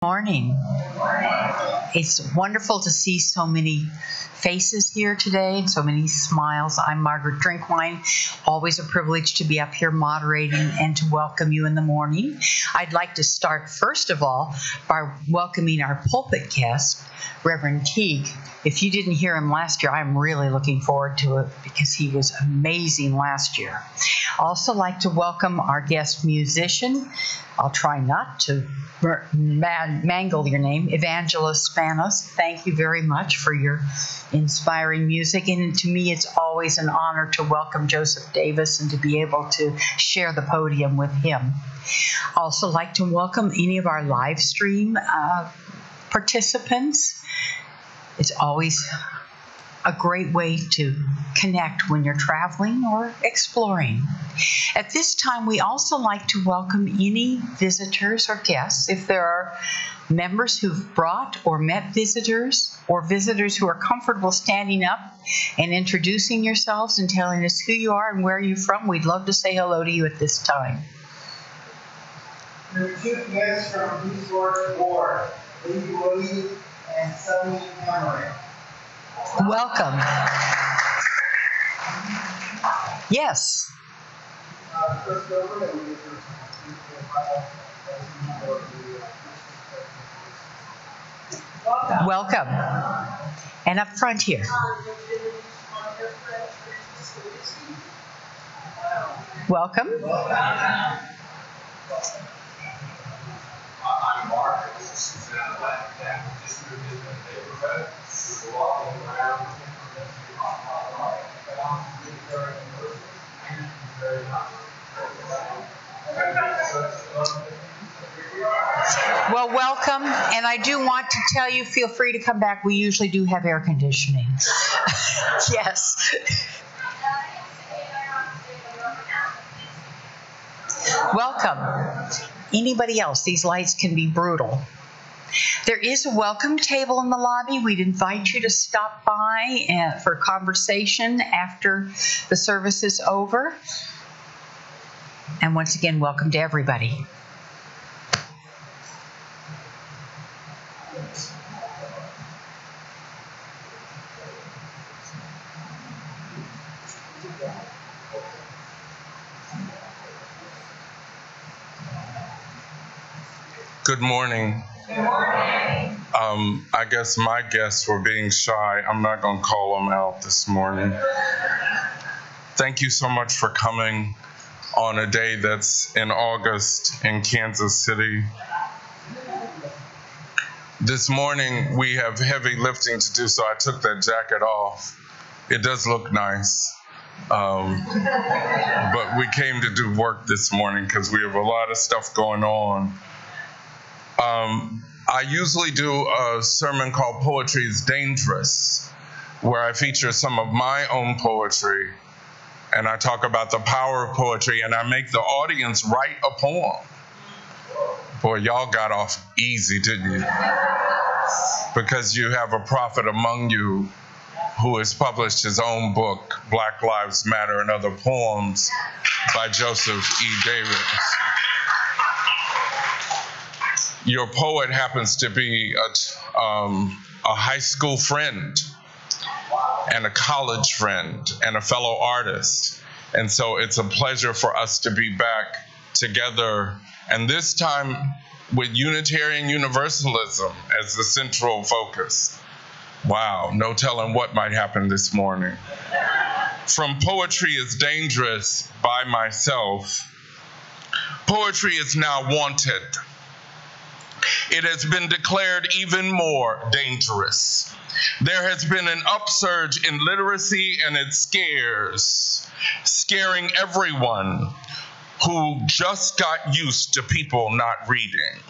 Morning. It's wonderful to see so many faces here today and so many smiles. I'm Margaret Drinkwine. Always a privilege to be up here moderating and to welcome you in the morning. I'd like to start, first of all, by welcoming our pulpit guest, Reverend Teague. If you didn't hear him last year, I'm really looking forward to it because he was amazing last year. Also like to welcome our guest musician. I'll try not to mangle your name, Evangelist Spanos. Thank you very much for your inspiring music. And to me, it's always an honor to welcome Joseph Davis and to be able to share the podium with him. Also like to welcome any of our live stream participants. It's always a great way to connect when you're traveling or exploring. At this time, we also like to welcome any visitors or guests. If there are members who've brought or met visitors, or visitors who are comfortable standing up and introducing yourselves and telling us who you are and where you're from, we'd love to say hello to you at this time. There are two guests from Resource Board, Lee Woody and Sonny Cameron. Welcome. Yes. Welcome. And up front here. Welcome. I'm Mark. Just moved into the neighborhood. We're walking around. Well, welcome. And I do want to tell you, feel free to come back. We usually do have air conditioning. Yes. Welcome. Anybody else? These lights can be brutal. There is a welcome table in the lobby. We'd invite you to stop by for conversation after the service is over. And once again, welcome to everybody. Good morning. Good morning. I guess my guests were being shy. I'm not going to call them out this morning. Thank you so much for coming on a day that's in August in Kansas City. This morning we have heavy lifting to do, so I took that jacket off. It does look nice. But we came to do work this morning because we have a lot of stuff going on. I usually do a sermon called Poetry is Dangerous, where I feature some of my own poetry, and I talk about the power of poetry, and I make the audience write a poem. Boy, y'all got off easy, didn't you? Because you have a prophet among you who has published his own book, Black Lives Matter and Other Poems, by Joseph E. Davis. Your poet happens to be a high school friend and a college friend and a fellow artist. And so it's a pleasure for us to be back together, and this time with Unitarian Universalism as the central focus. Wow, no telling what might happen this morning. From Poetry is Dangerous by myself, poetry is now wanted. It has been declared even more dangerous. There has been an upsurge in literacy, and it scaring everyone who just got used to people not reading.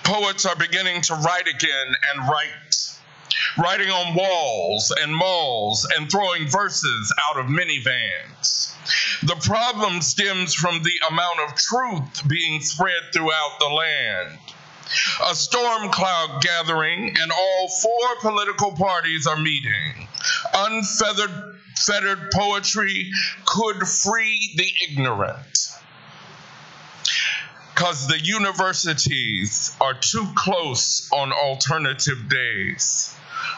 Poets are beginning to write again and writing on walls and malls and throwing verses out of minivans. The problem stems from the amount of truth being spread throughout the land. A storm cloud gathering, and all four political parties are meeting. Unfettered poetry could free the ignorant. because the universities are too close on alternative days.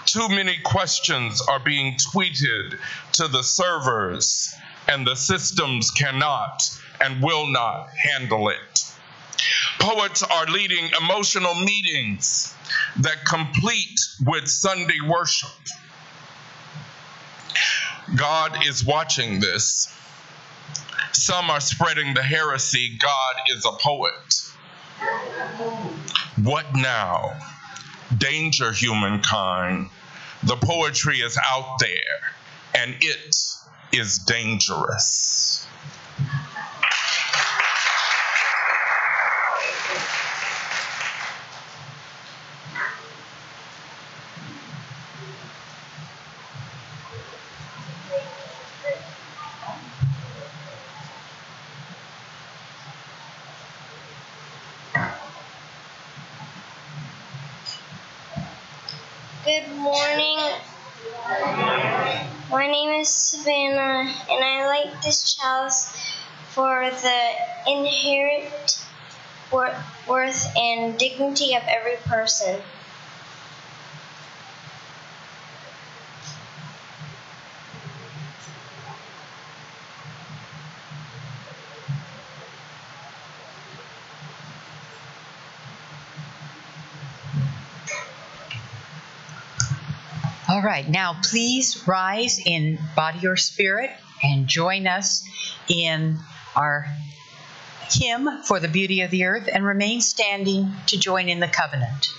Too many questions are being tweeted to the servers, and the systems cannot and will not handle it. Poets are leading emotional meetings that complete with Sunday worship. God is watching this. Some are spreading the heresy, God is a poet. What now? Danger, humankind. The poetry is out there, and it is dangerous. Good morning. My name is Savannah, and I light this chalice for the inherent worth and dignity of every person. All right, now please rise in body or spirit and join us in our hymn for the beauty of the earth, and remain standing to join in the covenant.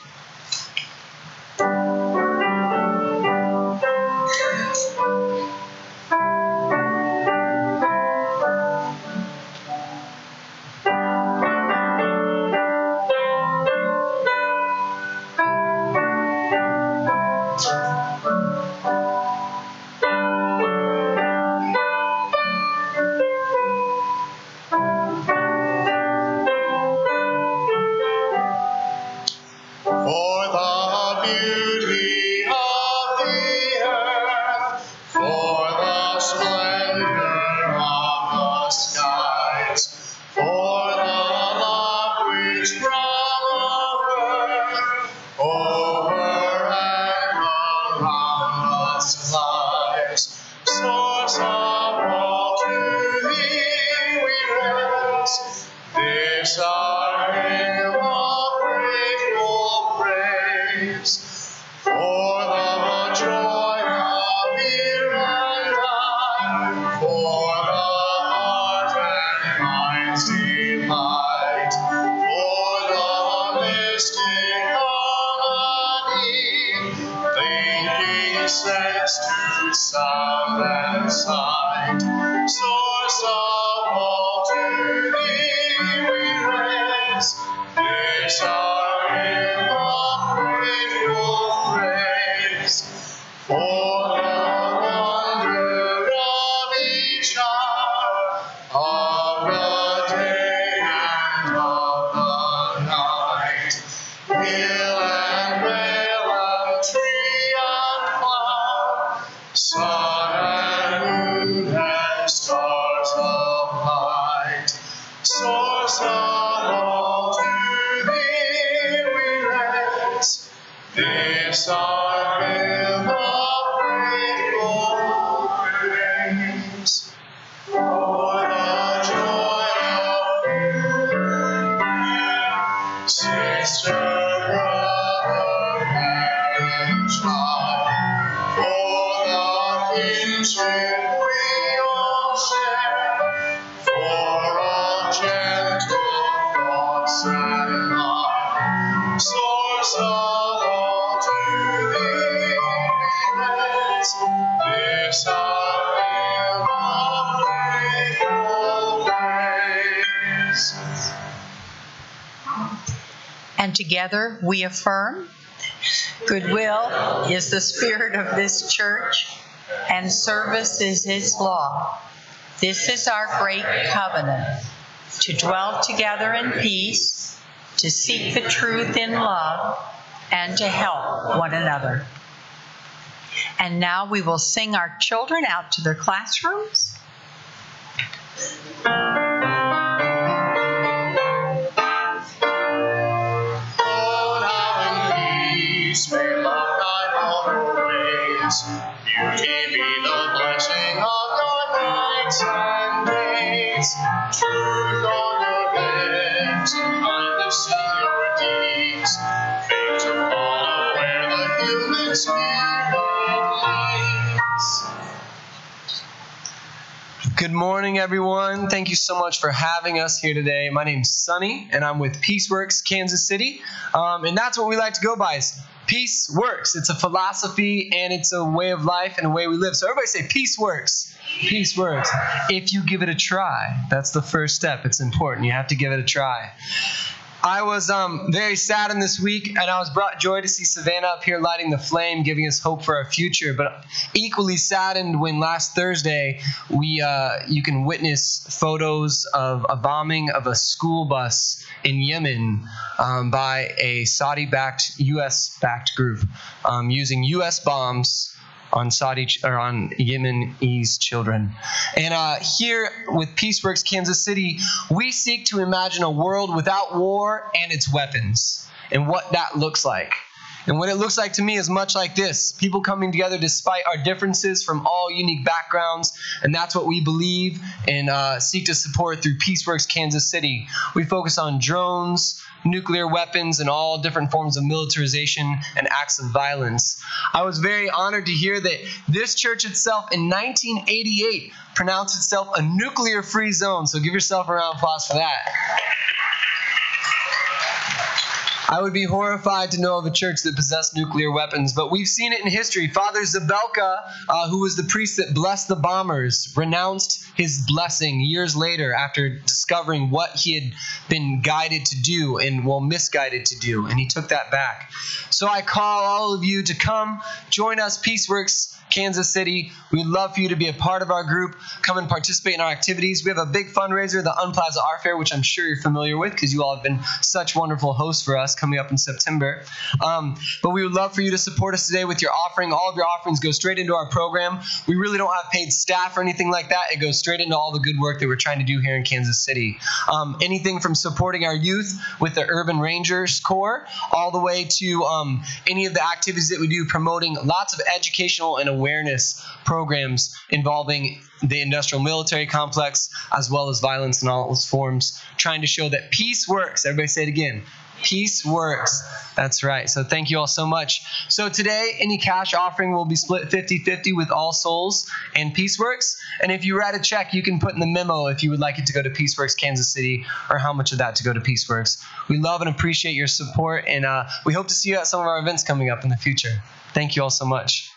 And together we affirm, goodwill is the spirit of this church, and service is its law. This is our great covenant, to dwell together in peace, to seek the truth in love, and to help one another. And now we will sing our children out to their classrooms. peace may love guide all her ways. Beauty be the blessing of your nights and days. Truth on your lips, kindness in your deeds. Faith to follow where the human spirit leads. Good morning, everyone. Thank you so much for having us here today. My name's Sunny, and I'm with Peaceworks Kansas City. And that's what we like to go by. Peace works. It's a philosophy, and it's a way of life and a way we live. So everybody say, peace works. Peace works. If you give it a try, that's the first step. It's important. You have to give it a try. I was very saddened this week, and I was brought joy to see Savannah up here lighting the flame, giving us hope for our future. But equally saddened when last Thursday you can witness photos of a bombing of a school bus in Yemen by a Saudi-backed, U.S.-backed group using U.S. bombs on Yemenese children. And here with Peaceworks Kansas City, we seek to imagine a world without war and its weapons, and what that looks like. And what it looks like to me is much like this: people coming together despite our differences from all unique backgrounds, and that's what we believe and seek to support through Peaceworks Kansas City. We focus on drones, nuclear weapons, and all different forms of militarization and acts of violence. I was very honored to hear that this church itself in 1988 pronounced itself a nuclear-free zone, so give yourself a round of applause for that. I would be horrified to know of a church that possessed nuclear weapons, but we've seen it in history. Father Zabelka, who was the priest that blessed the bombers, renounced his blessing years later after discovering what he had been guided to do and, misguided to do, and he took that back. So I call all of you to come join us, Peaceworks Kansas City. We'd love for you to be a part of our group. Come and participate in our activities. We have a big fundraiser, the Unplaza Art Fair, which I'm sure you're familiar with because you all have been such wonderful hosts for us coming up in September. But we would love for you to support us today with your offering. All of your offerings go straight into our program. We really don't have paid staff or anything like that. It goes straight into all the good work that we're trying to do here in Kansas City. Anything from supporting our youth with the Urban Rangers Corps all the way to any of the activities that we do promoting lots of educational and awareness programs involving the industrial military complex as well as violence in all its forms, trying to show that peace works. Everybody say it again. Peace works. That's right. So thank you all so much. So today, any cash offering will be split 50-50 with All Souls and Peaceworks. And if you write a check, you can put in the memo if you would like it to go to Peaceworks Kansas City or how much of that to go to Peaceworks. We love and appreciate your support, and we hope to see you at some of our events coming up in the future. Thank you all so much.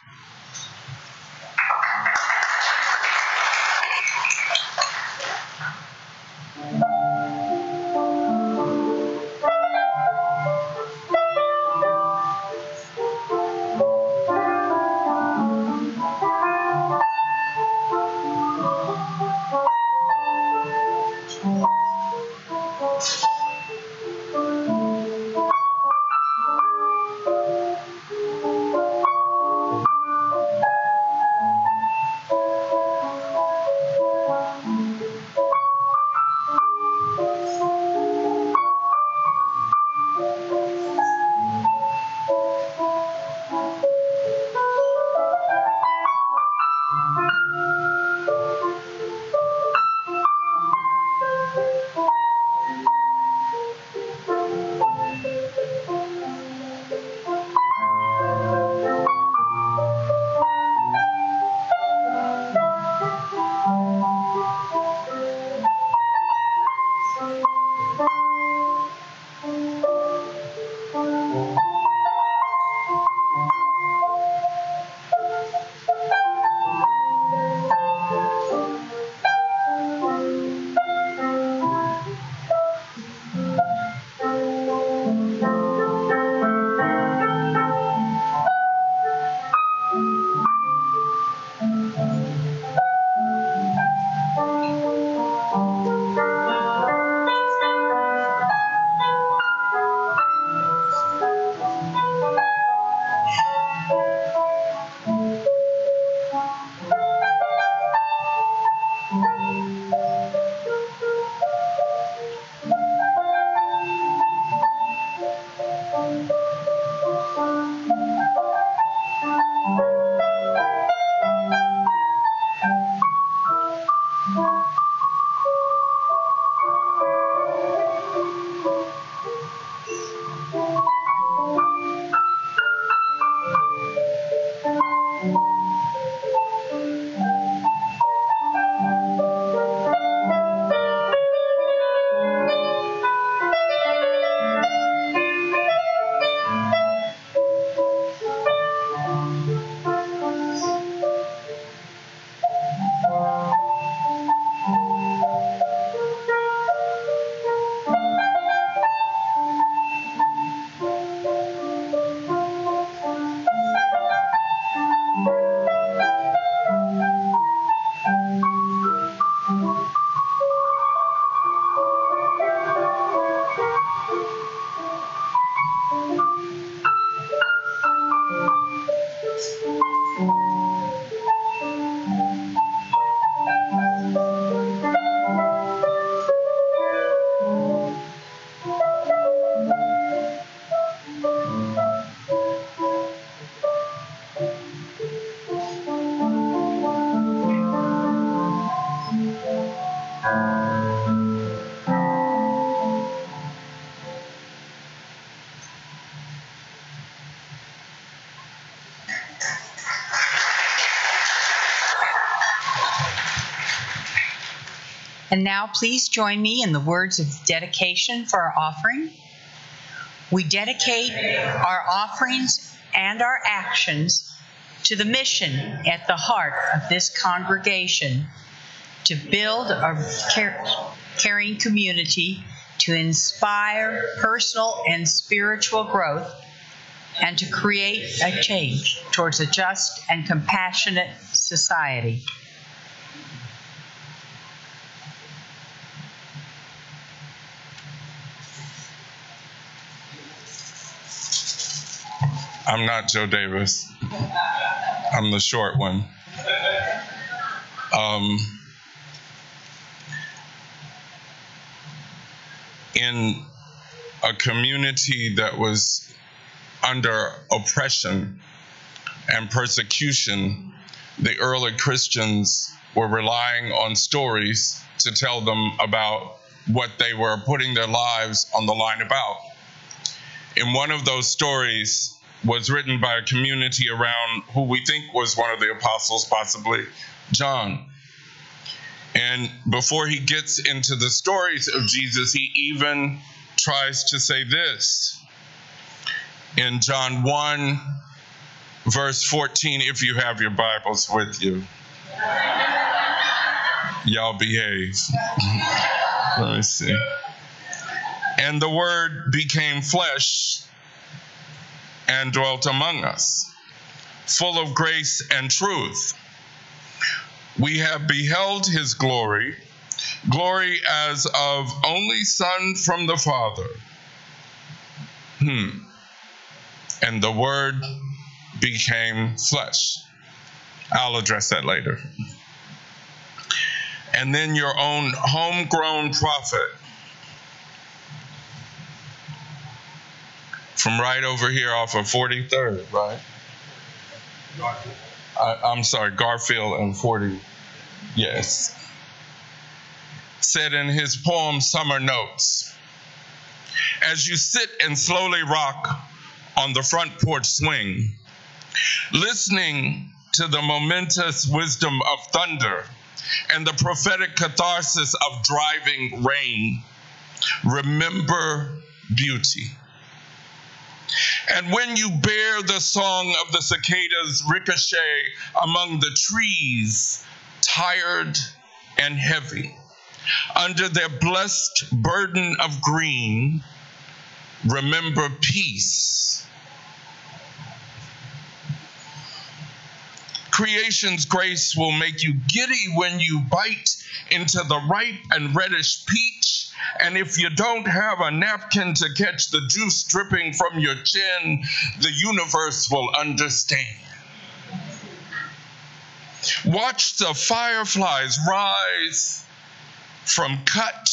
And now please join me in the words of dedication for our offering. We dedicate our offerings and our actions to the mission at the heart of this congregation, to build a caring community, to inspire personal and spiritual growth, and to create a change towards a just and compassionate society. I'm not Joe Davis. I'm the short one. In a community that was under oppression and persecution, the early Christians were relying on stories to tell them about what they were putting their lives on the line about. In one of those stories was written by a community around who we think was one of the apostles, possibly John. And before he gets into the stories of Jesus, he even tries to say this. In John 1, verse 14, if you have your Bibles with you. Y'all behave. Let me see. And the Word became flesh and dwelt among us, full of grace and truth. We have beheld his glory, glory as of only Son from the Father. And the Word became flesh. I'll address that later. And then your own homegrown prophet, from right over here off of 43rd, right? I'm sorry, Garfield and 40. Yes. Said in his poem, Summer Notes, as you sit and slowly rock on the front porch swing, listening to the momentous wisdom of thunder and the prophetic catharsis of driving rain, remember beauty. And when you bear the song of the cicadas ricochet among the trees, tired and heavy, under their blessed burden of green, remember peace. Creation's grace will make you giddy when you bite into the ripe and reddish peach. And if you don't have a napkin to catch the juice dripping from your chin, the universe will understand. Watch the fireflies rise from cut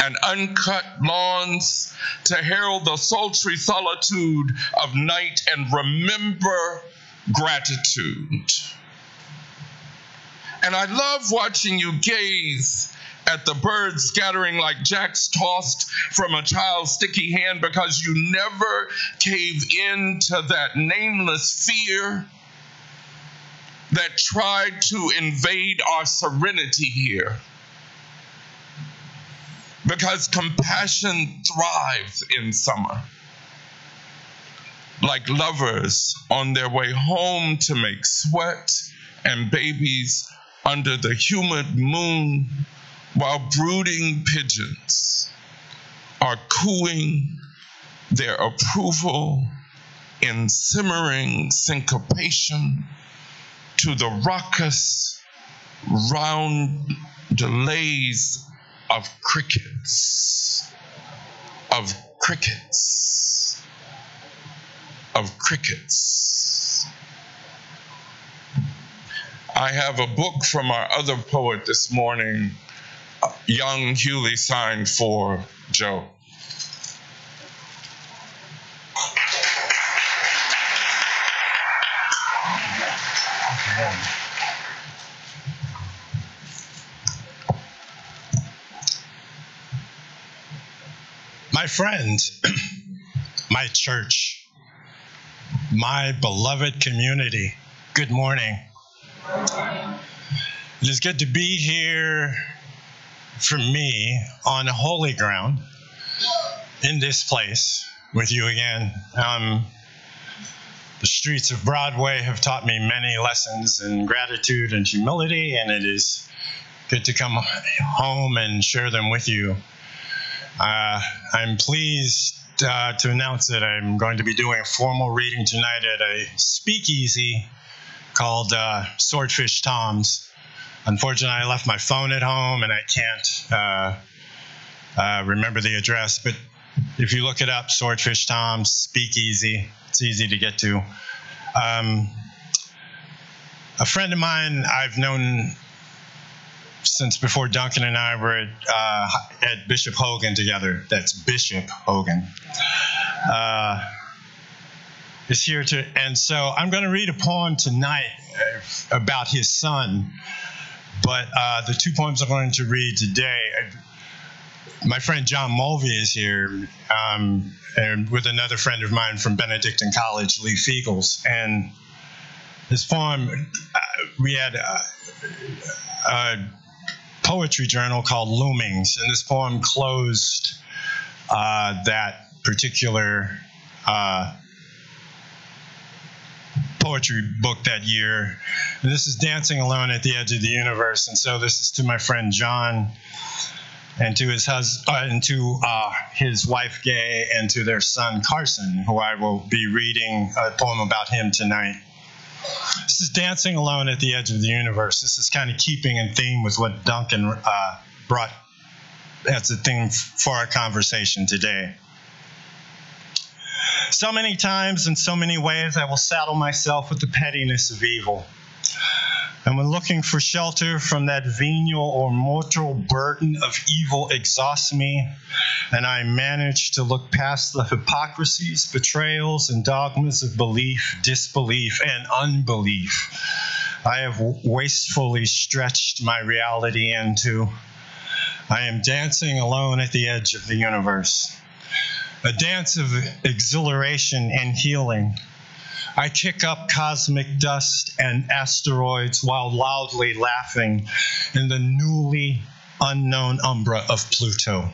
and uncut lawns to herald the sultry solitude of night and remember gratitude. And I love watching you gaze at the birds scattering like jacks tossed from a child's sticky hand, because you never cave into that nameless fear that tried to invade our serenity here. Because compassion thrives in summer, like lovers on their way home to make sweat and babies under the humid moon, while brooding pigeons are cooing their approval in simmering syncopation to the raucous roundelays of crickets, of crickets, of crickets. I have a book from our other poet this morning, young Hughley, signed for Joe. My friend, my church, my beloved community, good morning. It is good to be here for me on holy ground in this place with you again. The streets of Broadway have taught me many lessons in gratitude and humility, and it is good to come home and share them with you. I'm pleased to announce that I'm going to be doing a formal reading tonight at a speakeasy called Swordfish Tom's. Unfortunately, I left my phone at home and I can't remember the address, but if you look it up, Swordfish Tom's Speakeasy, it's easy to get to. A friend of mine I've known since before Duncan and I were at Bishop Hogan together. That's Bishop Hogan. Is here to, and so I'm going to read a poem tonight about his son. But the two poems I'm going to read today, my friend John Mulvey is here, and with another friend of mine from Benedictine College, Lee Fiegels. And this poem, we had a poetry journal called Loomings, and this poem closed that particular poetry book that year. And this is Dancing Alone at the Edge of the Universe. And so this is to my friend John, and to his husband, and to his wife Gay, and to their son Carson, who I will be reading a poem about him tonight. This is Dancing Alone at the Edge of the Universe. This is kind of keeping in theme with what Duncan brought as a theme for our conversation today. So many times, in so many ways, I will saddle myself with the pettiness of evil. And when looking for shelter from that venial or mortal burden of evil exhausts me, and I manage to look past the hypocrisies, betrayals, and dogmas of belief, disbelief, and unbelief, I have wastefully stretched my reality into. I am dancing alone at the edge of the universe. A dance of exhilaration and healing. I kick up cosmic dust and asteroids while loudly laughing in the newly unknown umbra of Pluto.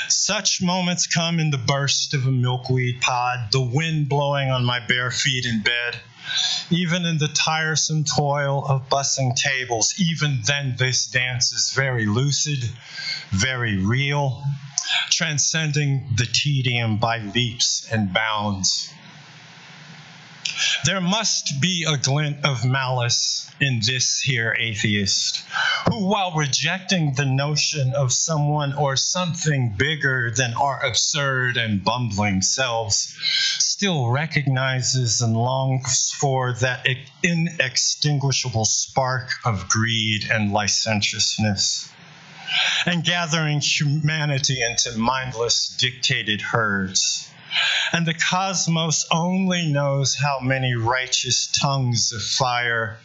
Such moments come in the burst of a milkweed pod, the wind blowing on my bare feet in bed. Even in the tiresome toil of bussing tables, even then this dance is very lucid, very real, transcending the tedium by leaps and bounds. There must be a glint of malice in this here atheist, who, while rejecting the notion of someone or something bigger than our absurd and bumbling selves, still recognizes and longs for that inextinguishable spark of greed and licentiousness, and gathering humanity into mindless, dictated herds. And the cosmos only knows how many righteous tongues of fire,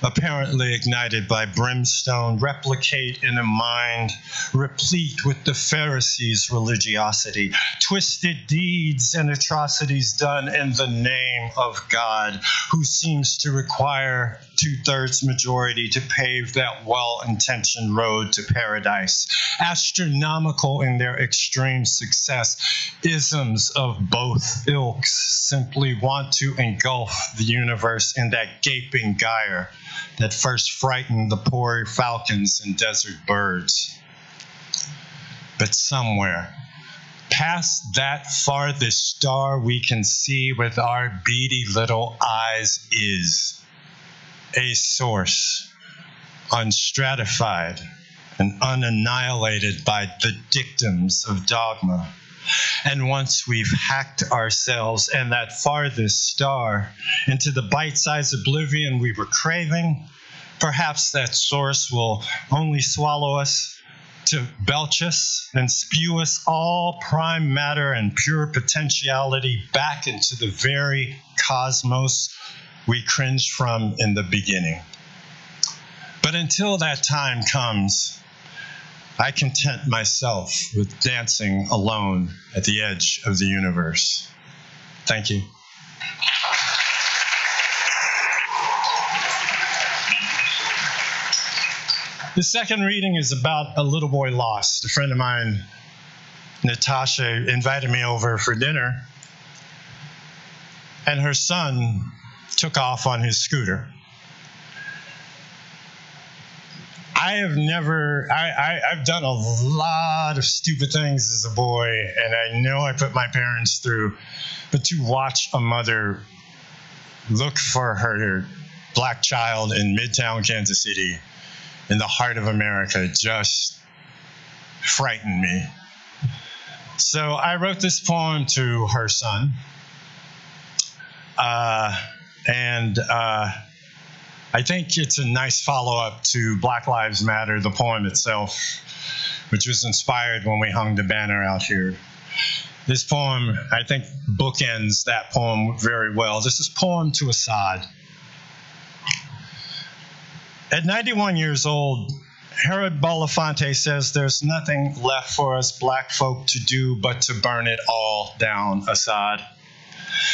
apparently ignited by brimstone, replicate in a mind replete with the Pharisees' religiosity, twisted deeds and atrocities done in the name of God, who seems to require 2/3 majority to pave that well-intentioned road to paradise. Astronomical in their extreme success, isms of both ilks simply want to engulf the universe in that gaping gyre that first frightened the poor falcons and desert birds. But somewhere, past that farthest star we can see with our beady little eyes, is a source unstratified and unannihilated by the dictums of dogma. And once we've hacked ourselves and that farthest star into the bite-sized oblivion we were craving, perhaps that source will only swallow us to belch us and spew us all prime matter and pure potentiality back into the very cosmos we cringed from in the beginning. But until that time comes, I content myself with dancing alone at the edge of the universe. Thank you. The second reading is about a little boy lost. A friend of mine, Natasha, invited me over for dinner, and her son took off on his scooter. I've done a lot of stupid things as a boy, and I know I put my parents through, but to watch a mother look for her black child in Midtown Kansas City, in the heart of America, just frightened me. So I wrote this poem to her son, and I think it's a nice follow-up to Black Lives Matter, the poem itself, which was inspired when we hung the banner out here. This poem, I think, bookends that poem very well. This is Poem to Assad. At 91 years old, Herod Belafonte says there's nothing left for us black folk to do but to burn it all down, Assad.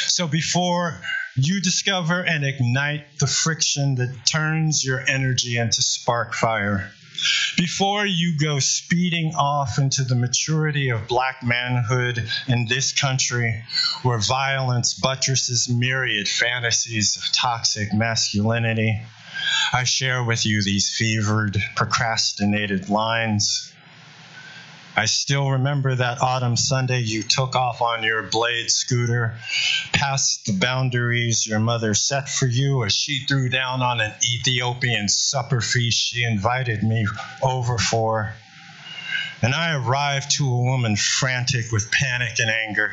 So before you discover and ignite the friction that turns your energy into spark fire, before you go speeding off into the maturity of black manhood in this country where violence buttresses myriad fantasies of toxic masculinity, I share with you these fevered, procrastinated lines. I still remember that autumn Sunday you took off on your Blade scooter, past the boundaries your mother set for you as she threw down on an Ethiopian supper feast she invited me over for. And I arrived to a woman frantic with panic and anger.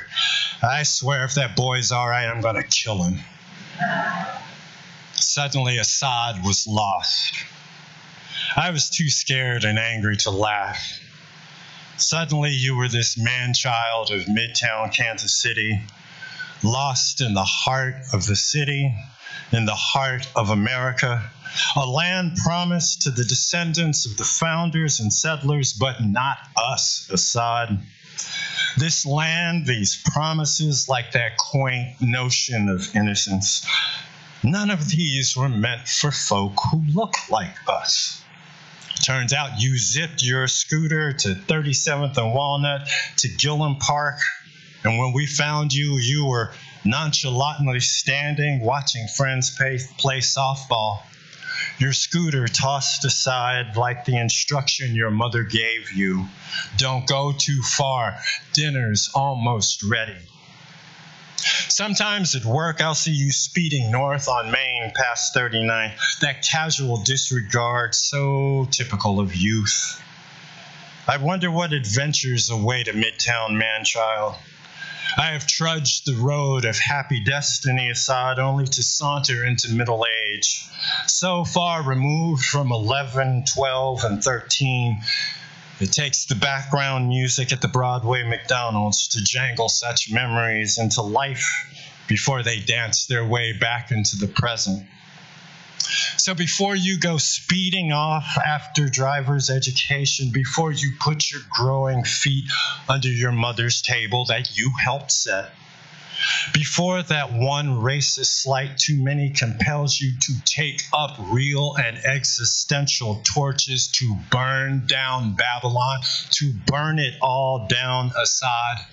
I swear if that boy's all right, I'm going to kill him. Suddenly, Assad was lost. I was too scared and angry to laugh. Suddenly, you were this man-child of Midtown Kansas City, lost in the heart of the city, in the heart of America, a land promised to the descendants of the founders and settlers, but not us, Assad. This land, these promises, like that quaint notion of innocence, none of these were meant for folk who look like us. Turns out you zipped your scooter to 37th and Walnut to Gillum Park, and when we found you, you were nonchalantly standing, watching friends play softball. Your scooter tossed aside like the instruction your mother gave you. Don't go too far. Dinner's almost ready. Sometimes at work, I'll see you speeding north on Main past 39, that casual disregard so typical of youth. I wonder what adventures await a Midtown man-child. I have trudged the road of happy destiny, Assad, only to saunter into middle age, so far removed from 11, 12, and 13. It takes the background music at the Broadway McDonald's to jangle such memories into life before they dance their way back into the present. So before you go speeding off after driver's education, before you put your growing feet under your mother's table that you helped set, before that one racist slight too many compels you to take up real and existential torches to burn down Babylon, to burn it all down, Assad.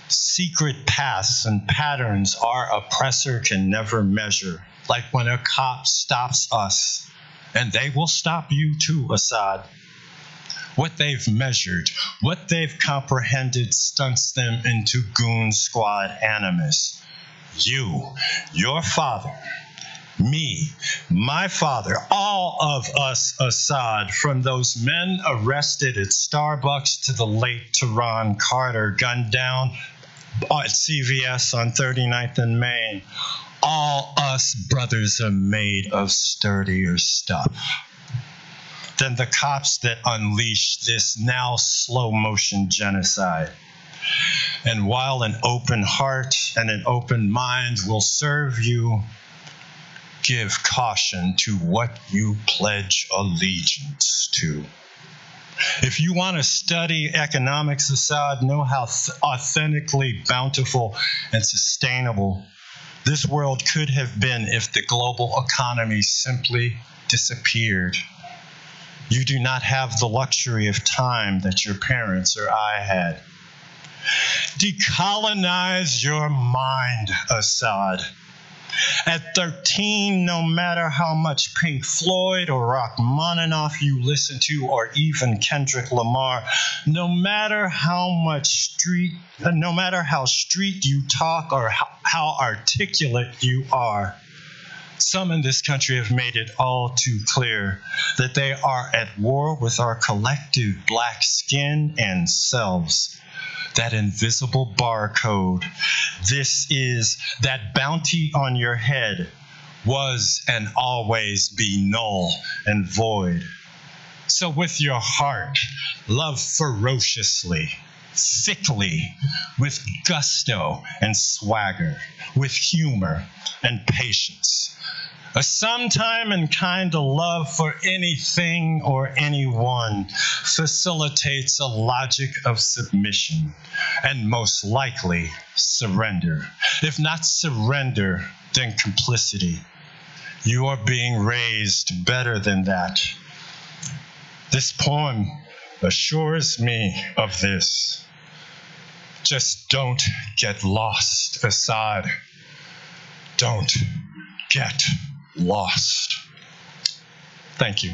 Secret paths and patterns our oppressor can never measure, like when a cop stops us, and they will stop you too, Assad. What they've measured, what they've comprehended stunts them into goon squad animus. You, your father, me, my father, all of us, Assad, from those men arrested at Starbucks to the late Tehran Carter gunned down at CVS on 39th and Main. All us brothers are made of sturdier stuff than the cops that unleashed this now slow-motion genocide. And while an open heart and an open mind will serve you, give caution to what you pledge allegiance to. If you want to study economics, Assad, know how authentically bountiful and sustainable this world could have been if the global economy simply disappeared. You do not have the luxury of time that your parents or I had. Decolonize your mind, Assad. At 13, no matter how much Pink Floyd or Rachmaninoff you listen to, or even Kendrick Lamar, no matter how street you talk or how articulate you are, some in this country have made it all too clear that they are at war with our collective black skin and selves. That invisible barcode. This is that bounty on your head was and always be null and void. So with your heart, love ferociously, thickly, with gusto and swagger, with humor and patience. A sometime and kind of love for anything or anyone facilitates a logic of submission and most likely surrender. If not surrender, then complicity. You are being raised better than that. This poem assures me of this. Just don't get lost, Assad. Don't get lost. Thank you.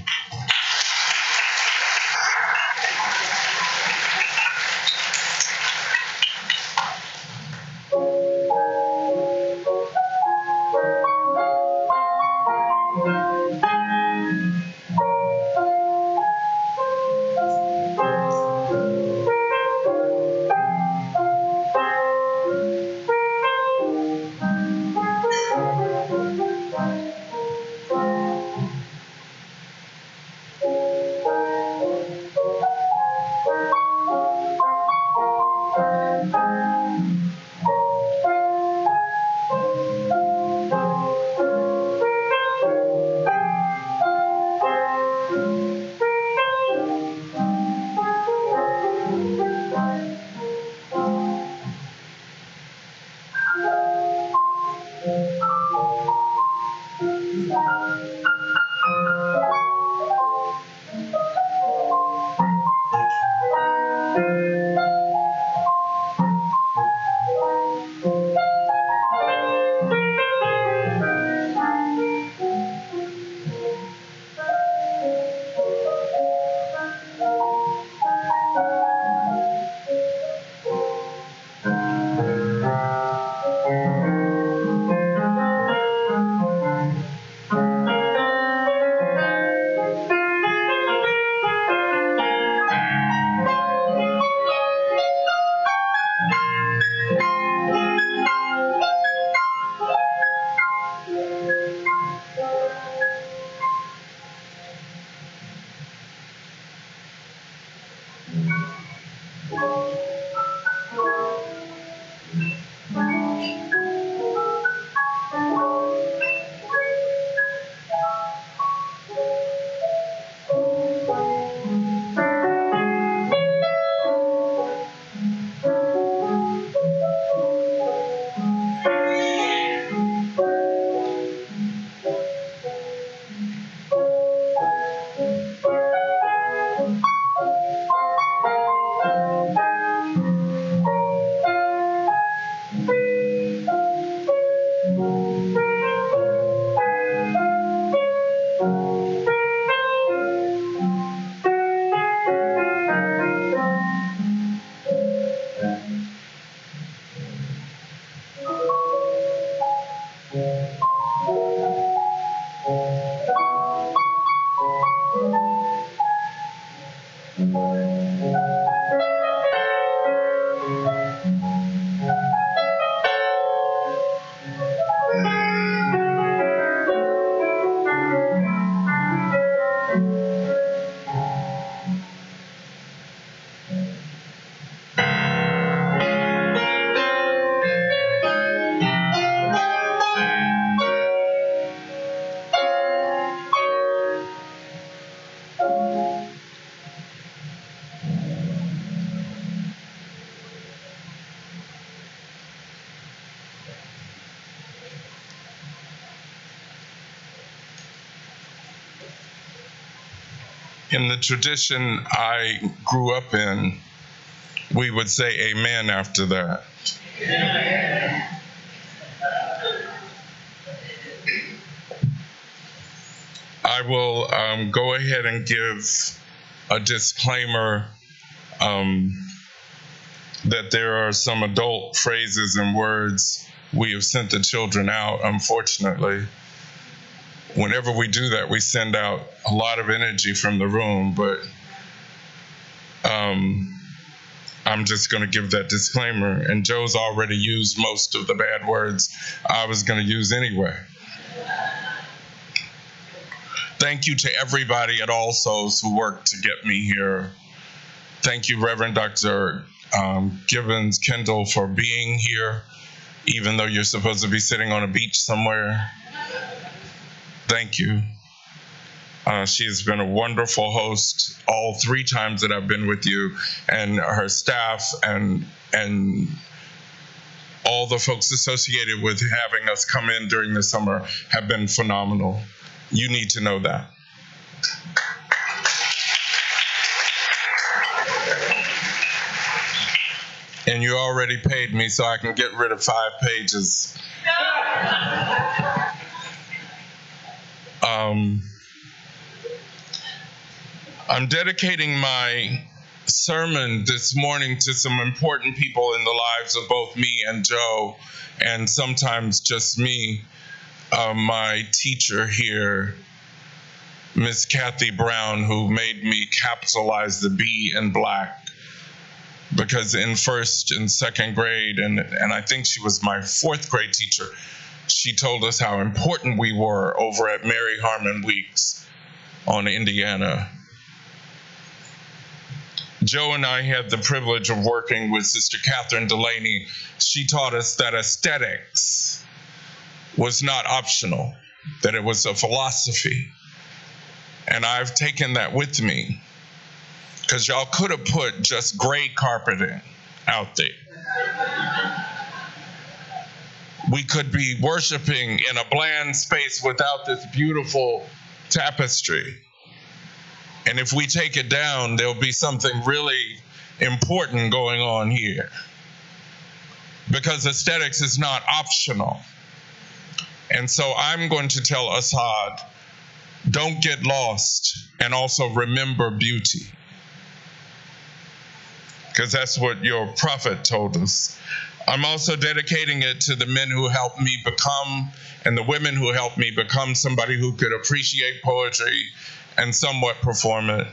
In the tradition I grew up in, we would say amen after that. I will go ahead and give a disclaimer that there are some adult phrases and words we have sent the children out, unfortunately. Whenever we do that, we send out a lot of energy from the room, but I'm just going to give that disclaimer. And Joe's already used most of the bad words I was going to use anyway. Thank you to everybody at All Souls who worked to get me here. Thank you, Reverend Dr. Gibbons Kendall, for being here, even though you're supposed to be sitting on a beach somewhere. Thank you. She has been a wonderful host all 3 times that I've been with you, and her staff and all the folks associated with having us come in during the summer have been phenomenal. You need to know that. And you already paid me, so I can get rid of 5 pages. I'm dedicating my sermon this morning to some important people in the lives of both me and Joe, and sometimes just me. My teacher here, Miss Kathy Brown, who made me capitalize the B in black, because in 1st and 2nd grade, and I think she was my 4th grade teacher, she told us how important we were over at Mary Harmon Weeks on Indiana. Joe and I had the privilege of working with Sister Catherine Delaney. She taught us that aesthetics was not optional, that it was a philosophy. And I've taken that with me, because y'all could have put just gray carpeting out there. We could be worshiping in a bland space without this beautiful tapestry. And if we take it down, there'll be something really important going on here. Because aesthetics is not optional. And so I'm going to tell Assad, don't get lost, and also remember beauty. Because that's what your prophet told us. I'm also dedicating it to the men who helped me become, and the women who helped me become somebody who could appreciate poetry and somewhat perform it.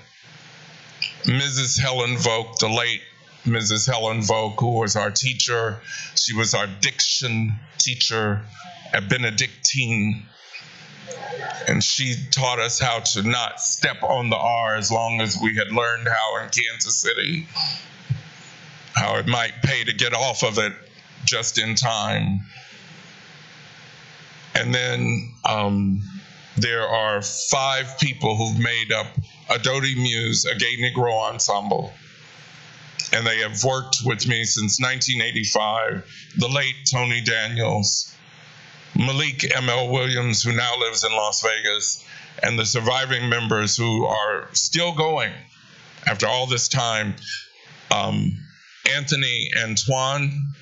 Mrs. Helen Volk, the late Mrs. Helen Volk, who was our teacher. She was our diction teacher at Benedictine. And she taught us how to not step on the R, as long as we had learned how in Kansas City, how it might pay to get off of it just in time. And then there are 5 people who've made up Adodi Muse, a gay Negro ensemble. And they have worked with me since 1985. The late Tony Daniels, Malik M.L. Williams, who now lives in Las Vegas, and the surviving members who are still going after all this time. Anthony Antoine,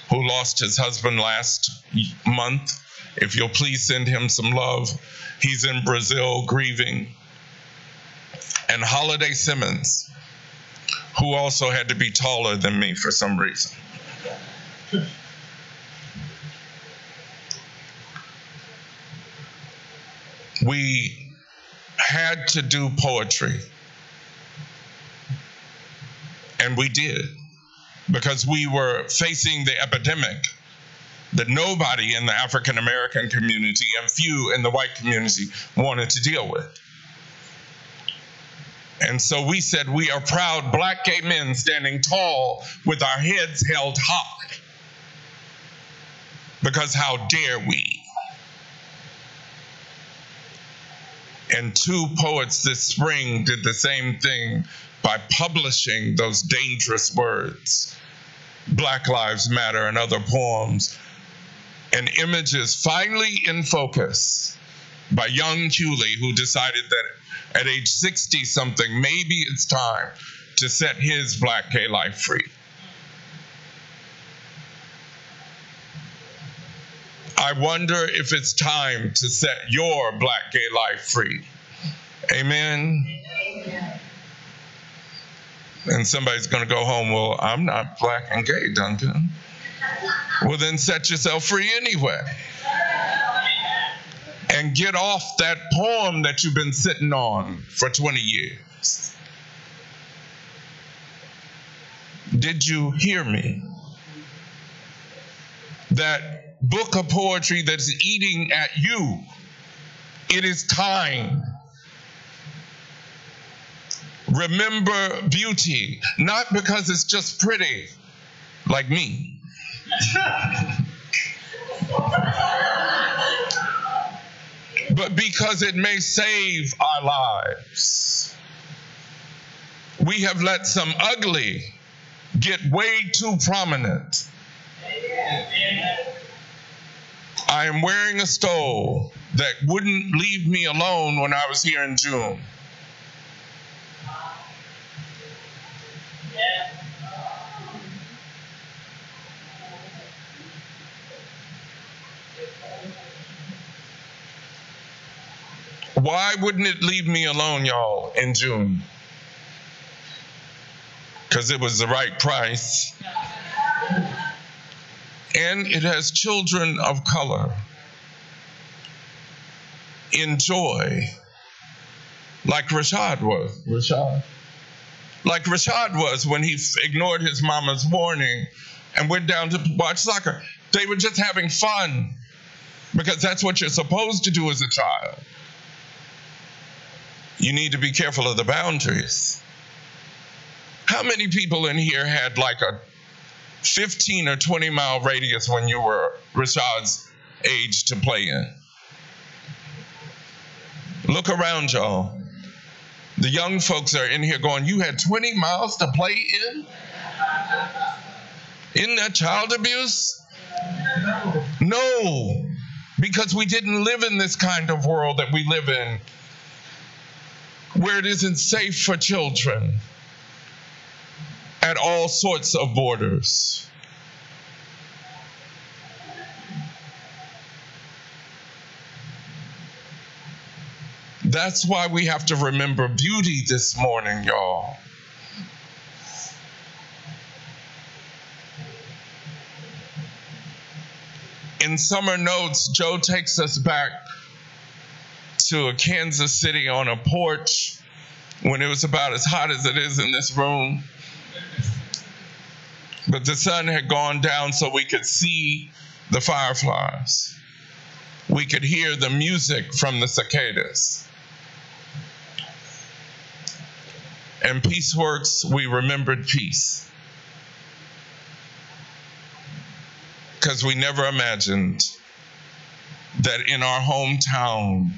who lost his husband last month. If you'll please send him some love. He's in Brazil grieving. And Holiday Simmons, who also had to be taller than me for some reason. We had to do poetry. And we did. Because we were facing the epidemic that nobody in the African American community and few in the white community wanted to deal with. And so we said, we are proud Black gay men standing tall with our heads held high. Because how dare we? And 2 poets this spring did the same thing by publishing those dangerous words, Black Lives Matter and other poems, and images finally in focus by young Hughley, who decided that at age 60-something, maybe it's time to set his black gay life free. I wonder if it's time to set your black gay life free. Amen? And somebody's going to go home, well, I'm not black and gay, Duncan. Well, then set yourself free anyway. And get off that poem that you've been sitting on for 20 years. Did you hear me? That book of poetry that's eating at you, it is time. Remember beauty, not because it's just pretty, like me. But because it may save our lives. We have let some ugly get way too prominent. I am wearing a stole that wouldn't leave me alone when I was here in June. Why wouldn't it leave me alone, y'all, in June? Because it was the right price. And it has children of color. Enjoy. Like Rashad was. Like Rashad was when he ignored his mama's warning and went down to watch soccer. They were just having fun. Because that's what you're supposed to do as a child. You need to be careful of the boundaries. How many people in here had like a 15 or 20 mile radius when you were Rashad's age to play in? Look around, y'all. The young folks are in here going, you had 20 miles to play in? Isn't that child abuse? No, because we didn't live in this kind of world that we live in, where it isn't safe for children at all sorts of borders. That's why we have to remember beauty this morning, y'all. In summer notes, Joe takes us back to Kansas City on a porch when it was about as hot as it is in this room. But the sun had gone down so we could see the fireflies. We could hear the music from the cicadas. And Peaceworks, we remembered peace. Because we never imagined that in our hometown,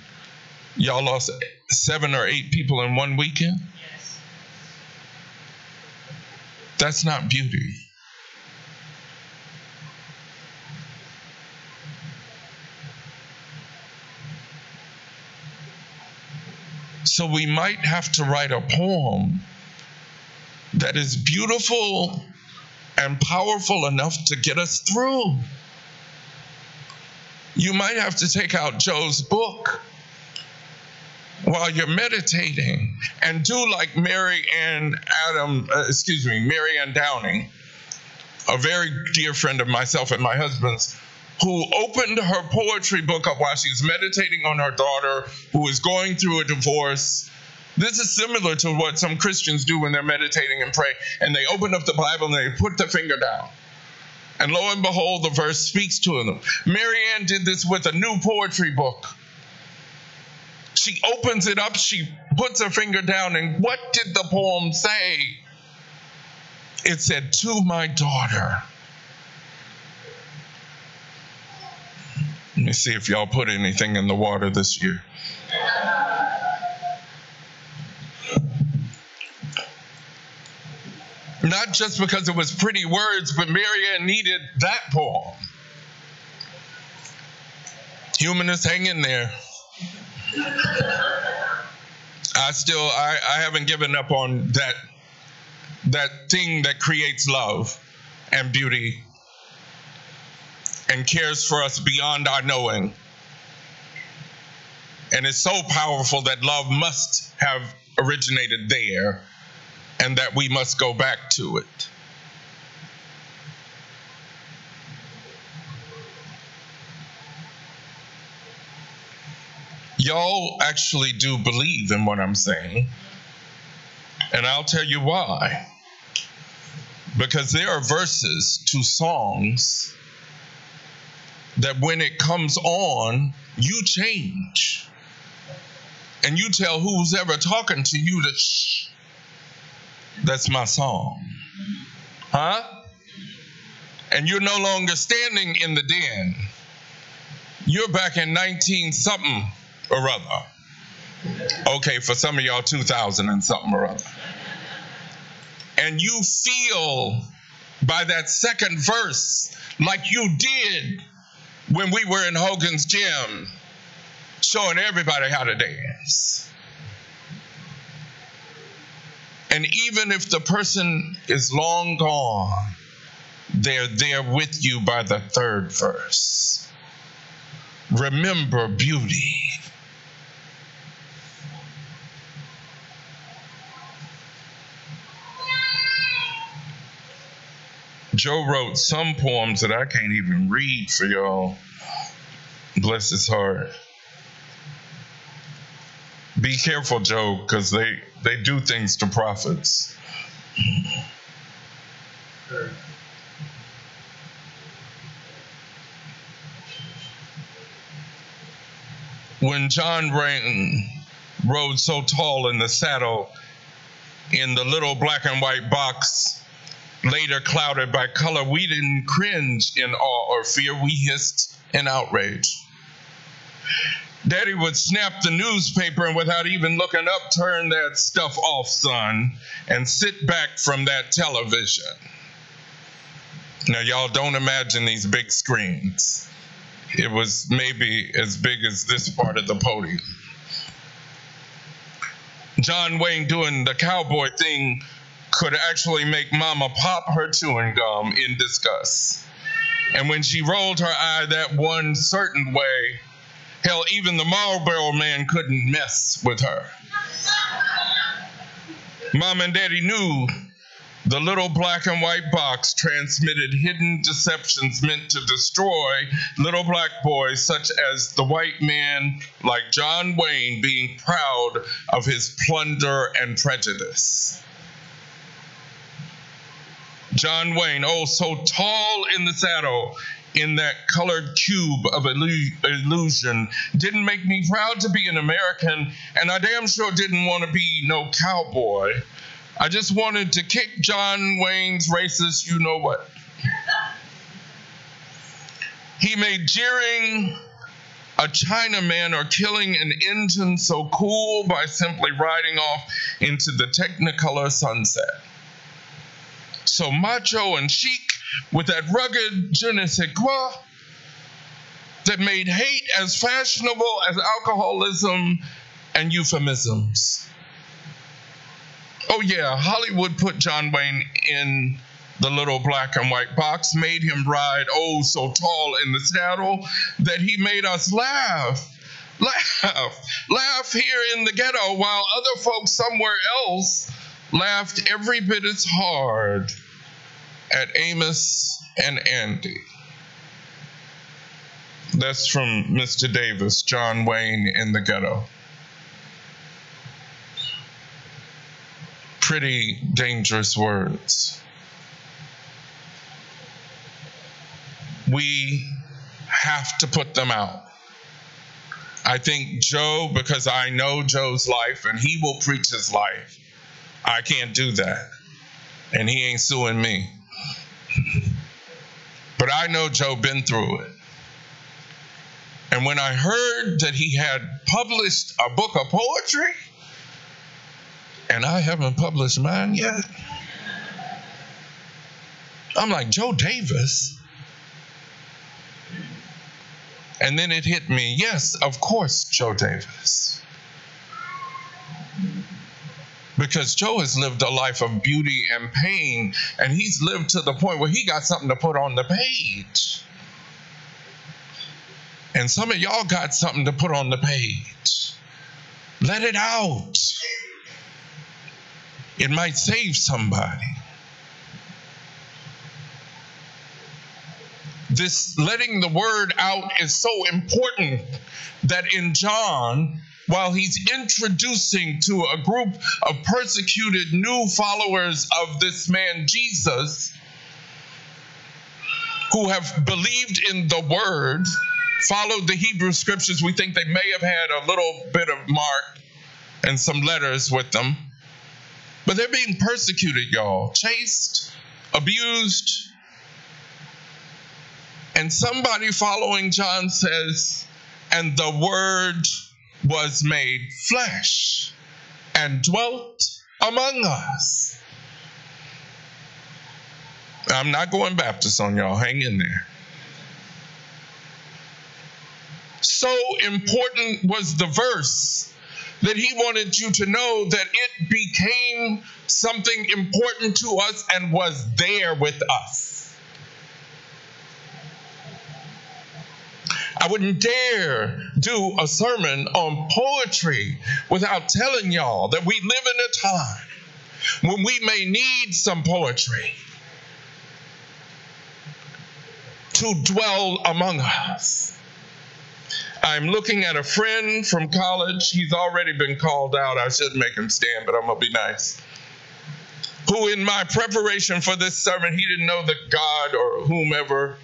y'all lost 7 or 8 people in one weekend? Yes. That's not beauty. So we might have to write a poem that is beautiful and powerful enough to get us through. You might have to take out Joe's book while you're meditating and do like Mary Ann Downing, a very dear friend of myself and my husband's, who opened her poetry book up while she was meditating on her daughter who is going through a divorce. This is similar to what some Christians do when they're meditating and pray, and they open up the Bible and they put the finger down. And lo and behold, the verse speaks to them. Mary Ann did this with a new poetry book. She opens it up, she puts her finger down, and what did the poem say? It said, "To my daughter." Let me see if y'all put anything in the water this year. Not just because it was pretty words, but Mary Ann needed that poem. Humanists, hang in there. I haven't given up on that thing that creates love and beauty and cares for us beyond our knowing. And it's so powerful that love must have originated there and that we must go back to it. Y'all actually do believe in what I'm saying, and I'll tell you why. Because there are verses to songs that when it comes on, you change. And you tell who's ever talking to you to shh. That's my song. Huh? And you're no longer standing in the den. You're back in 19-something or other. Okay, for some of y'all, 2000 and something or other. And you feel by that second verse like you did when we were in Hogan's Gym showing everybody how to dance. And even if the person is long gone, they're there with you by the third verse. Remember beauty. Joe wrote some poems that I can't even read for y'all. Bless his heart. Be careful, Joe, because they do things to prophets. When John Wayne rode so tall in the saddle in the little black and white box, later clouded by color, we didn't cringe in awe or fear. We hissed in outrage. Daddy would snap the newspaper and without even looking up, turn that stuff off, son, and sit back from that television. Now, y'all don't imagine these big screens. It was maybe as big as this part of the podium. John Wayne doing the cowboy thing could actually make Mama pop her chewing gum in disgust. And when she rolled her eye that one certain way, hell, even the Marlboro man couldn't mess with her. Mom and Daddy knew the little black and white box transmitted hidden deceptions meant to destroy little black boys, such as the white man like John Wayne being proud of his plunder and prejudice. John Wayne, oh, so tall in the saddle, in that colored cube of illusion, didn't make me proud to be an American, and I damn sure didn't want to be no cowboy. I just wanted to kick John Wayne's racist you-know-what. He made jeering a Chinaman or killing an engine so cool by simply riding off into the Technicolor sunset. So macho and chic with that rugged je ne sais quoi that made hate as fashionable as alcoholism and euphemisms. Oh yeah, Hollywood put John Wayne in the little black and white box, made him ride oh so tall in the saddle that he made us laugh here in the ghetto while other folks somewhere else laughed every bit as hard at Amos and Andy. That's from Mr. Davis, John Wayne in the Ghetto. Pretty dangerous words. We have to put them out. I think Joe, because I know Joe's life and he will preach his life, I can't do that. And he ain't suing me. But I know Joe been through it. And when I heard that he had published a book of poetry, and I haven't published mine yet, I'm like, Joe Davis? And then it hit me, yes, of course, Joe Davis. Because Joe has lived a life of beauty and pain, and he's lived to the point where he got something to put on the page. And some of y'all got something to put on the page. Let it out. It might save somebody. This letting the word out is so important that in John, while he's introducing to a group of persecuted new followers of this man Jesus, who have believed in the word, followed the Hebrew scriptures, we think they may have had a little bit of Mark and some letters with them. But they're being persecuted, y'all. Chased, abused. And somebody following John says, and the word was made flesh and dwelt among us. I'm not going Baptist on y'all. Hang in there. So important was the verse that he wanted you to know that it became something important to us and was there with us. I wouldn't dare do a sermon on poetry without telling y'all that we live in a time when we may need some poetry to dwell among us. I'm looking at a friend from college. He's already been called out. I shouldn't make him stand, but I'm going to be nice. Who in my preparation for this sermon, he didn't know that God or whomever,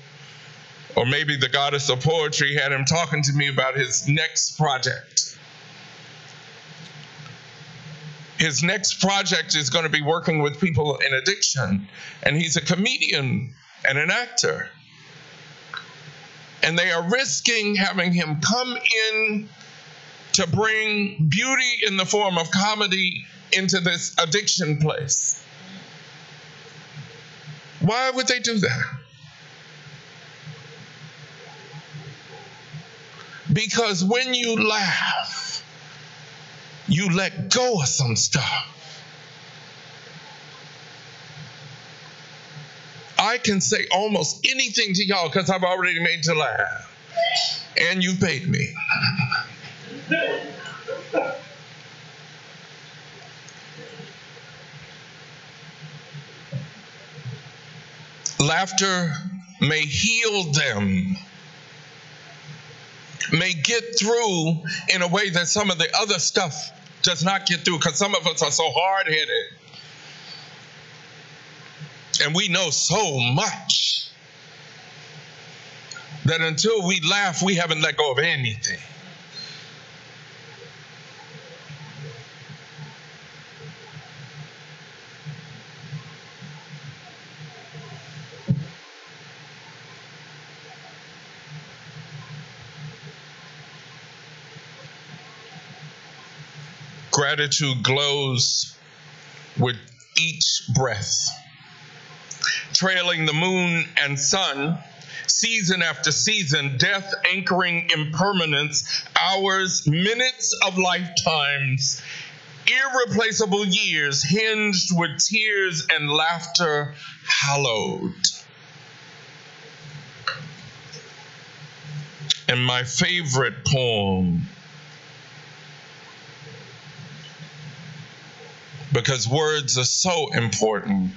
or maybe the goddess of poetry, had him talking to me about his next project. His next project is going to be working with people in addiction. And he's a comedian and an actor. And they are risking having him come in to bring beauty in the form of comedy into this addiction place. Why would they do that? Because when you laugh, you let go of some stuff. I can say almost anything to y'all because I've already made you laugh. And you paid me. Laughter may heal them, may get through in a way that some of the other stuff does not get through, because some of us are so hard-headed. And we know so much that until we laugh, we haven't let go of anything. Gratitude glows with each breath. Trailing the moon and sun, season after season, death anchoring impermanence, hours, minutes of lifetimes, irreplaceable years hinged with tears and laughter hallowed. And my favorite poem, because words are so important,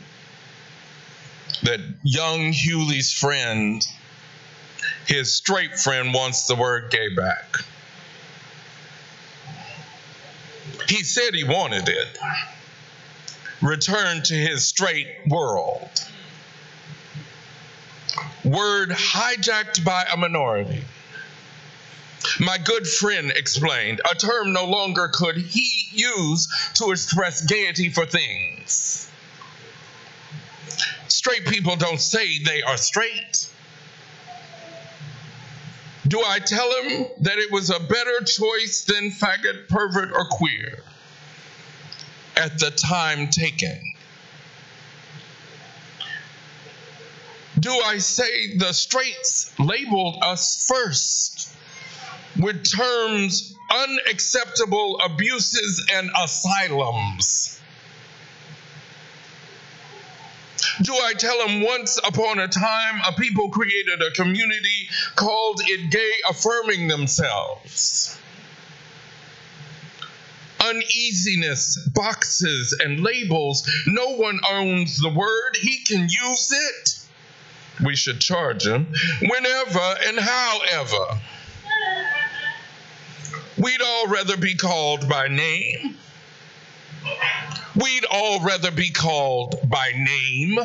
that young Hughley's friend, his straight friend, wants the word gay back. He said he wanted it. Return to his straight world. Word hijacked by a minority. My good friend explained, a term no longer could he use to express gaiety for things. Straight people don't say they are straight. Do I tell him that it was a better choice than faggot, pervert, or queer at the time taken? Do I say the straights labeled us first with terms unacceptable abuses and asylums? Do I tell him once upon a time a people created a community, called it gay, affirming themselves? Uneasiness, boxes, and labels. No one owns the word. He can use it. We should charge him whenever and however. We'd all rather be called by name. We'd all rather be called by name,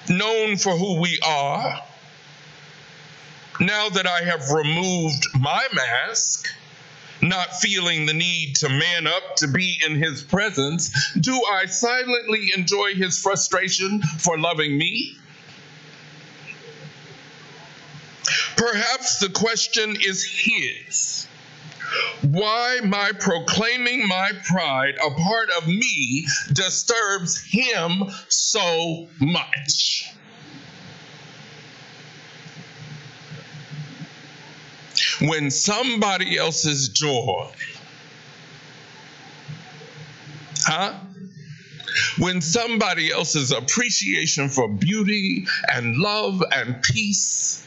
known for who we are. Now that I have removed my mask, not feeling the need to man up to be in his presence, do I silently enjoy his frustration for loving me? Perhaps the question is his. Why my proclaiming my pride, a part of me, disturbs him so much? When somebody else's joy, when somebody else's appreciation for beauty and love and peace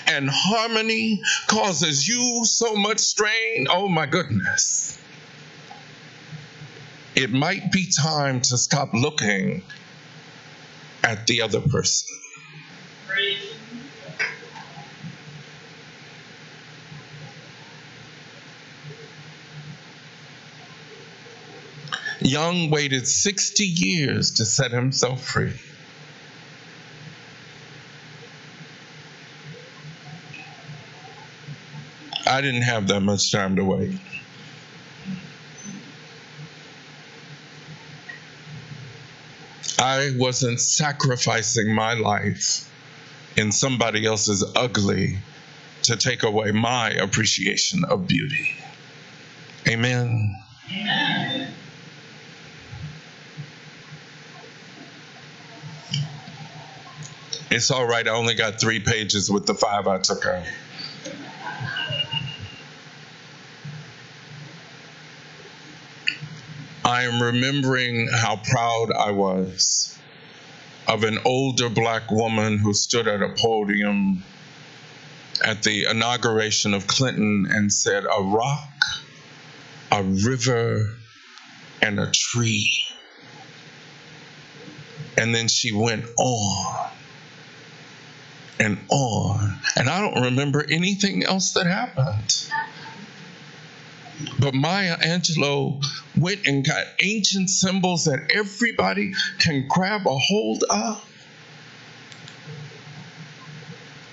and harmony causes you so much strain, oh my goodness. It might be time to stop looking at the other person. Young waited 60 years to set himself free. I didn't have that much time to wait. I wasn't sacrificing my life in somebody else's ugly to take away my appreciation of beauty. Amen. Amen. It's all right. I only got 3 pages with the 5 I took out. I am remembering how proud I was of an older black woman who stood at a podium at the inauguration of Clinton and said, "A rock, a river, and a tree." And then she went on and on. And I don't remember anything else that happened. But Maya Angelou went and got ancient symbols that everybody can grab a hold of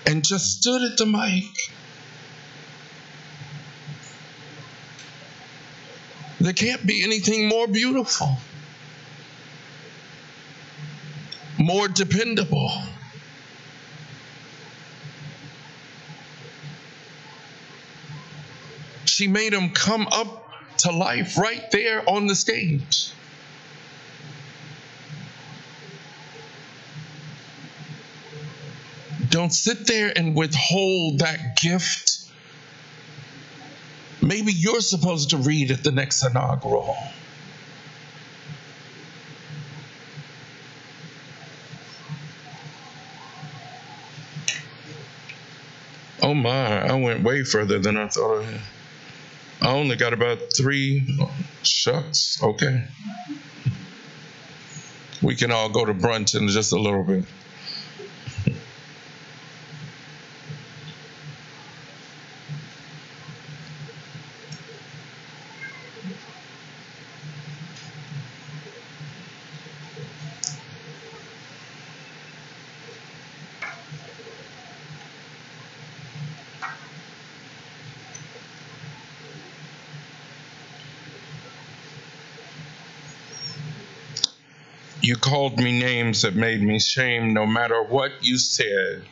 and just stood at the mic. There can't be anything more beautiful, more dependable. She made him come up to life right there on the stage. Don't sit there and withhold that gift. Maybe you're supposed to read at the next inaugural. Oh my, I went way further than I thought I had. I only got about 3 shucks. Okay. We can all go to brunch in just a little bit. You called me names that made me shame. No matter what you said,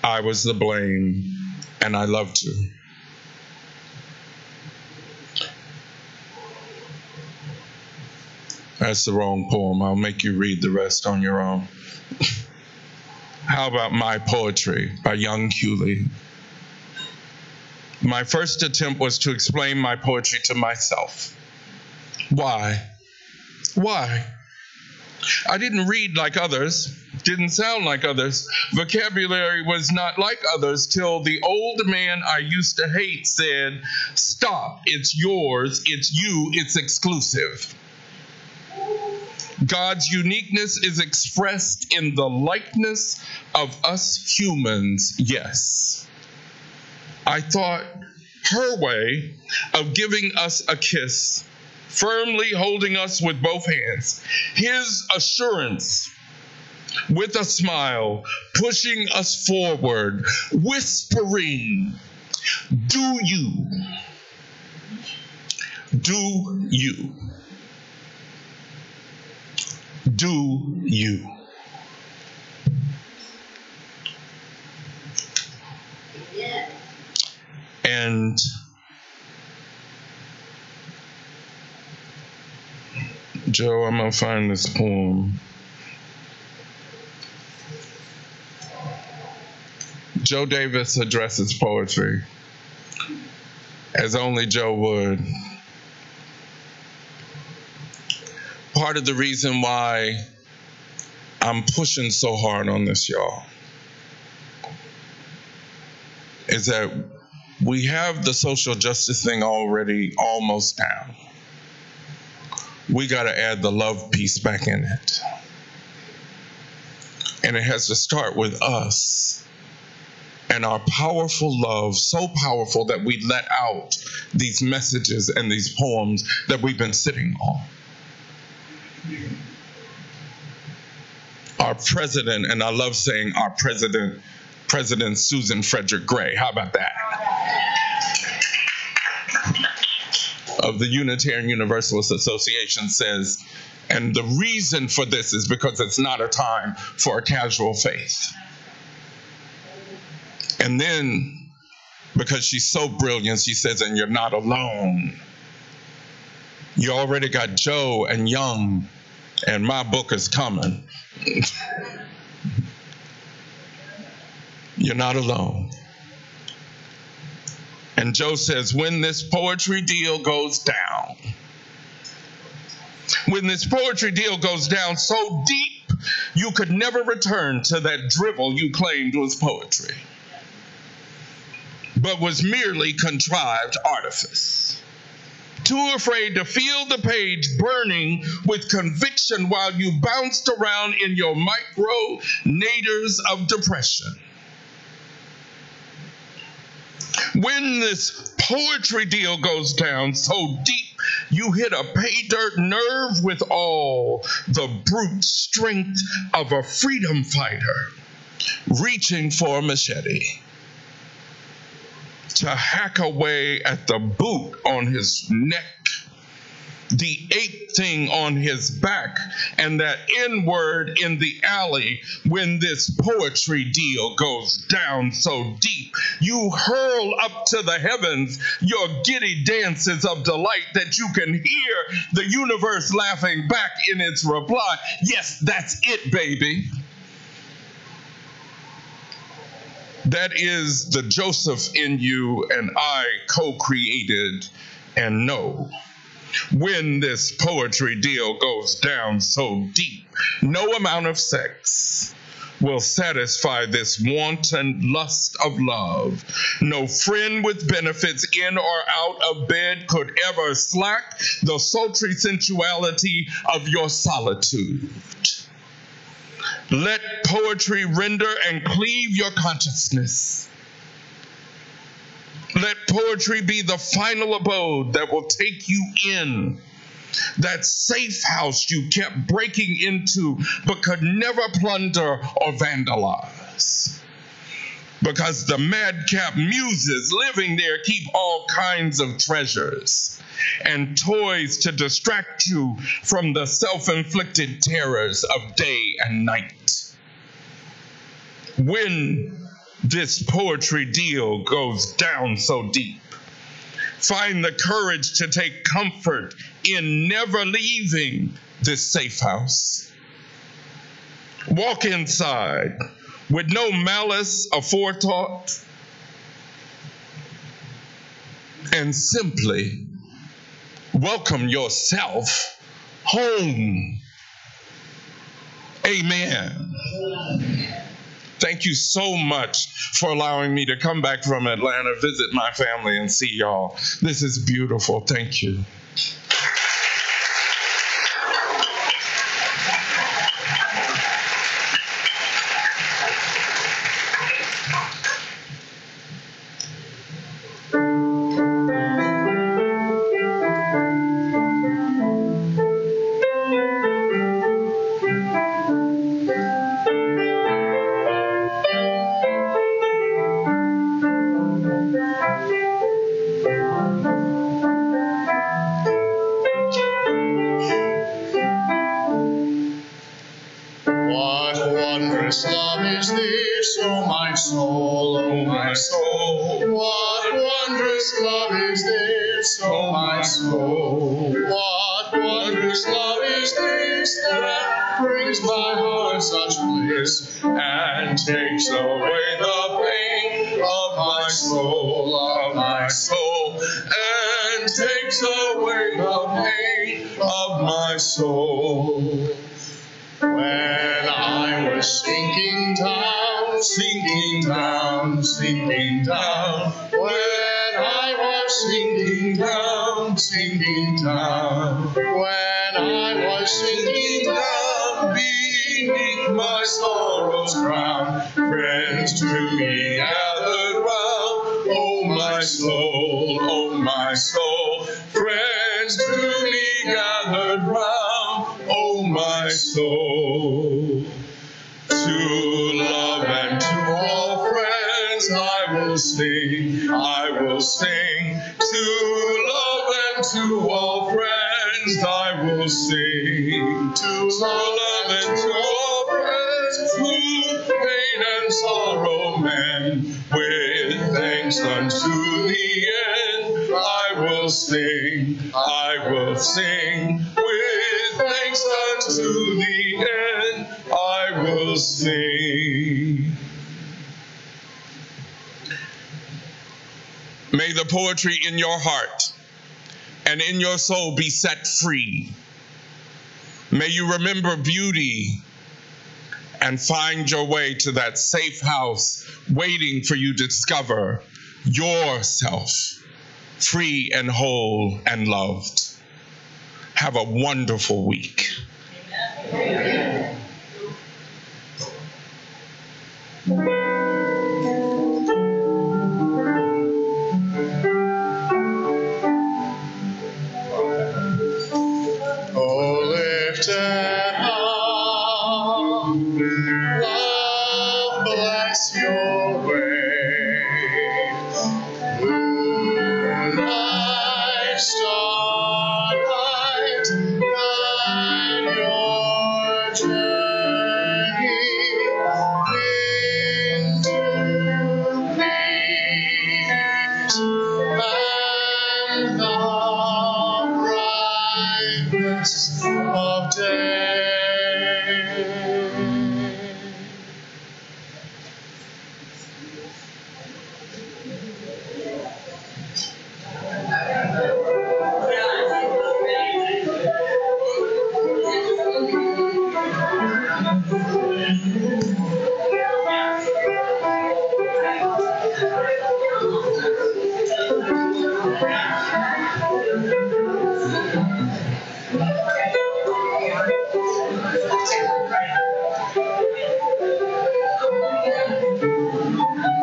I was the blame, and I loved you. That's the wrong poem. I'll make you read the rest on your own. How about My Poetry by young Hughley? My first attempt was to explain my poetry to myself. Why? Why? I didn't read like others, didn't sound like others. Vocabulary was not like others till the old man I used to hate said, "Stop, it's yours, it's you, it's exclusive." God's uniqueness is expressed in the likeness of us humans, yes. I thought her way of giving us a kiss, firmly holding us with both hands, his assurance with a smile, pushing us forward, whispering, "Do you? Do you? Do you?" And Joe, I'm going to find this poem. Joe Davis addresses poetry as only Joe would. Part of the reason why I'm pushing so hard on this, y'all, is that we have the social justice thing already almost down. We got to add the love piece back in it. And it has to start with us and our powerful love, so powerful that we let out these messages and these poems that we've been sitting on. Our president, and I love saying our president, President Susan Frederick Gray, how about that? Of the Unitarian Universalist Association says, and the reason for this is because it's not a time for a casual faith. And then, because she's so brilliant, she says, and you're not alone. You already got Joe and Young, and my book is coming. You're not alone. And Joe says, when this poetry deal goes down, when this poetry deal goes down so deep, you could never return to that drivel you claimed was poetry, but was merely contrived artifice. Too afraid to feel the page burning with conviction while you bounced around in your micro naders of depression. When this poetry deal goes down so deep, you hit a pay dirt nerve with all the brute strength of a freedom fighter reaching for a machete to hack away at the boot on his neck, the ape thing on his back, and that N-word in the alley. When this poetry deal goes down so deep, you hurl up to the heavens your giddy dances of delight that you can hear the universe laughing back in its reply. Yes, that's it, baby. That is the Joseph in you and I co-created and know. When this poetry deal goes down so deep, no amount of sex will satisfy this wanton lust of love. No friend with benefits in or out of bed could ever slack the sultry sensuality of your solitude. Let poetry render and cleave your consciousness. Let poetry be the final abode that will take you in. That safe house you kept breaking into but could never plunder or vandalize. Because the madcap muses living there keep all kinds of treasures and toys to distract you from the self-inflicted terrors of day and night. When this poetry deal goes down so deep, find the courage to take comfort in never leaving this safe house. Walk inside with no malice aforethought and simply welcome yourself home. Amen. Thank you so much for allowing me to come back from Atlanta, visit my family, and see y'all. This is beautiful. Thank you. What wondrous love is this, O my soul, O my soul? What wondrous love is this, O my soul? What wondrous love is this that brings my heart such bliss and takes away the pain of my soul, and takes away the pain of my soul. When I was sinking down, sinking down, sinking down. When I was sinking down, sinking down. When I was sinking down beneath my sorrow's crown, friends to me gathered round. Oh my soul, oh my soul. Friends to me gathered round. Oh my soul. To love and to all friends I will sing, I will sing. To love and to all friends I will sing. To love and to all friends who pain and sorrow mend, with thanks unto the end I will sing, I will sing. With thanks unto the end I will sing. May the poetry in your heart and in your soul be set free. May you remember beauty and find your way to that safe house waiting for you to discover yourself free and whole and loved. Have a wonderful week. Amen. Oh, lifted up, love bless your way. Moonlight, starlight, guide your journey into peace and the brightness of day.